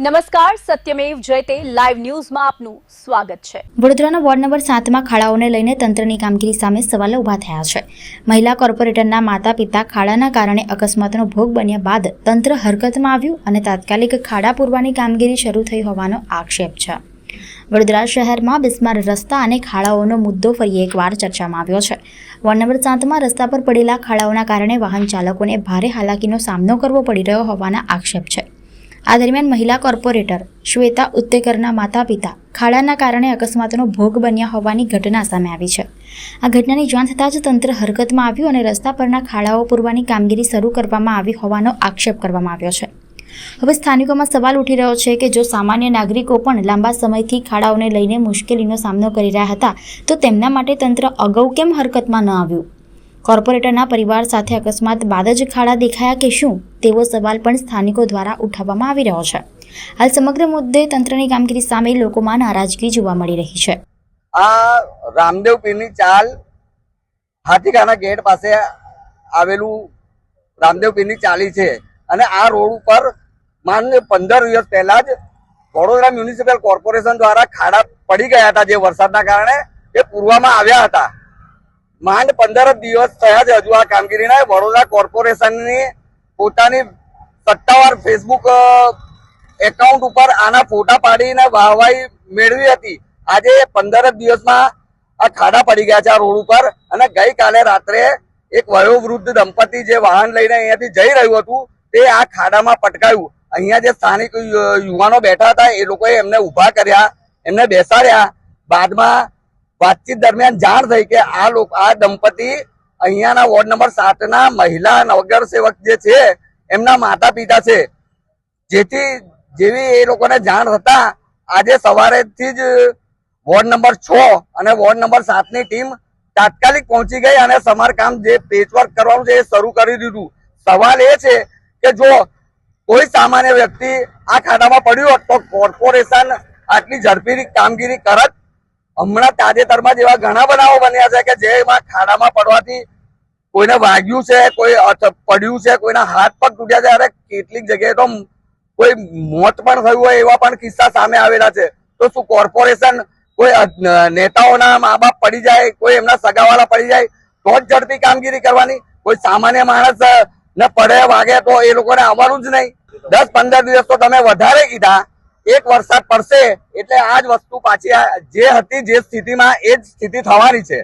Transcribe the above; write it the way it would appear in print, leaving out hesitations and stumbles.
નમસ્કાર, સત્યમેવ જયતે લાઈવ ન્યૂઝમાં આપનું સ્વાગત છે। વડોદરાના વોર્ડ નંબર 7માં ખાડાઓને લઈને તંત્રની કામગીરી સામે સવાલો ઊભા થયા છે। મહિલા કોર્પોરેટરના માતા-પિતા ખાડાના કારણે અકસ્માતનો ભોગ બન્યા બાદ તંત્ર હરકતમાં આવ્યું અને તાત્કાલિક ખાડા પૂરવાની કામગીરી શરૂ થઈ હોવાનો આક્ષેપ છે। વડોદરા શહેરમાં બિસ્માર રસ્તા અને ખાડાઓનો મુદ્દો ફરી એકવાર ચર્ચામાં આવ્યો છે। વોર્ડ નંબર 7માં રસ્તા પર પડેલા ખાડાઓના કારણે વાહન ચાલકોને ભારે હાલાકીનો સામનો કરવો પડી રહ્યો હોવાના આક્ષેપ છે। આ દરમિયાન મહિલા કોર્પોરેટર શ્વેતા ઉત્તેકરના માતા-પિતા ખાડાના કારણે અકસ્માતનો ભોગ બન્યા હોવાની ઘટના સામે આવી છે। આ ઘટનાની જાણ થતાં જ તંત્ર હરકતમાં આવ્યું અને રસ્તા પરના ખાડાઓ પૂરવાની કામગીરી શરૂ કરવામાં આવી હોવાનો આક્ષેપ કરવામાં આવ્યો છે। હવે સ્થાનિકોમાં સવાલ ઉઠી રહ્યો છે કે જો સામાન્ય નાગરિકો પણ લાંબા સમયથી ખાડાઓને લઈને મુશ્કેલીનો સામનો કરી રહ્યા હતા તો તેમના માટે તંત્ર અગાઉ કેમ હરકતમાં ન આવ્યું? કોર્પોરેટરના પરિવાર સાથે અકસ્માત બાદ જ ખાડા દેખાયા કે શું તેવો સવાલ પણ સ્થાનિકો દ્વારા ઉઠાવવામાં આવી રહ્યો છે। હાલ સમગ્ર મુદ્દે તંત્રની કામગીરી સામે લોકોમાં નારાજગી જોવા મળી રહી છે। આ રામદેવ પીરની ચાલ હાથીખાના ગેટ પાસે આવેલું રામદેવ પીરની ચાલી છે અને આ રોડ ઉપર માન્ય 15 દિવસ પહેલા જ વડોદરા મ્યુનિસિપલ કોર્પોરેશન દ્વારા ખાડા પડી ગયા હતા જે વરસાદના કારણે એ પૂરવામાં આવ્યા હતા। માંડ 15 દિવસ થયા છે હજુ આ કામગીરીના વડોદરા કોર્પોરેશનની પોતાની સત્તાવાર ફેસબુક એકાઉન્ટ ઉપર આના ફોટા પાડીને વાહવાઈ મેળવી હતી। આજે 15 દિવસમાં આ ખાડા પડી ગયા છે આ રોડ ઉપર અને ગઈકાલે રાત્રે એક વયોવૃદ્ધ દંપતી જે વાહન લઈને અહીંયાથી જઈ રહ્યું હતું તે આ ખાડામાં પટકાયું। અહીંયા જે સ્થાનિક યુવાનો બેઠા હતા એ લોકોએ એમને ઊભા કર્યા, એમને બેસાડ્યા। બાદમાં વાતચીત દરમિયાન જાણ થઈ કે આ દંપતી અહીંયાના વોર્ડ નંબર 7ના મહિલા નગરસેવક જે છે એમના માતા પિતા છે। જેવી એ લોકોને જાણ થતા આજે સવારેથી જ વોર્ડ નંબર 6 અને વોર્ડ નંબર 7ની ટીમ તાત્કાલિક પહોંચી ગઈ અને સમારકામ જે પેચવર્ક કરવાનું છે એ શરૂ કરી દીધું। સવાલ એ છે કે જો કોઈ સામાન્ય વ્યક્તિ આ ખાડામાં પડ્યું હોત તો કોર્પોરેશન આટલી ઝડપી કામગીરી કરત? હમણાં તાજેતરમાં જેવા ઘણા બનાવો બન્યા છે કે જેમાં ખાડામાં પડવાથી કોઈને વાગ્યું છે, કોઈ પડ્યું છે, કોઈના હાથ પગ તૂટ્યા છે, અરે કેટલીક જગ્યાએ તો કોઈ મોત પણ થયું હોય એવા પણ કિસ્સા સામે આવેલા છે। તો શું કોર્પોરેશન કોઈ નેતાઓના મા બાપ પડી જાય, કોઈ એમના સગાવાલા પડી જાય તો જ ઝડપી કામગીરી કરવાની? કોઈ સામાન્ય માણસ ને પડે વાગે તો એ લોકોને આવવાનું જ નહીં? 10-15 દિવસ તો તમે વધારે કીધા। એક વરસાદ પડશે એટલે આ જ વસ્તુ પાછી જે હતી જે સ્થિતિમાં એ જ સ્થિતિ થવાની છે।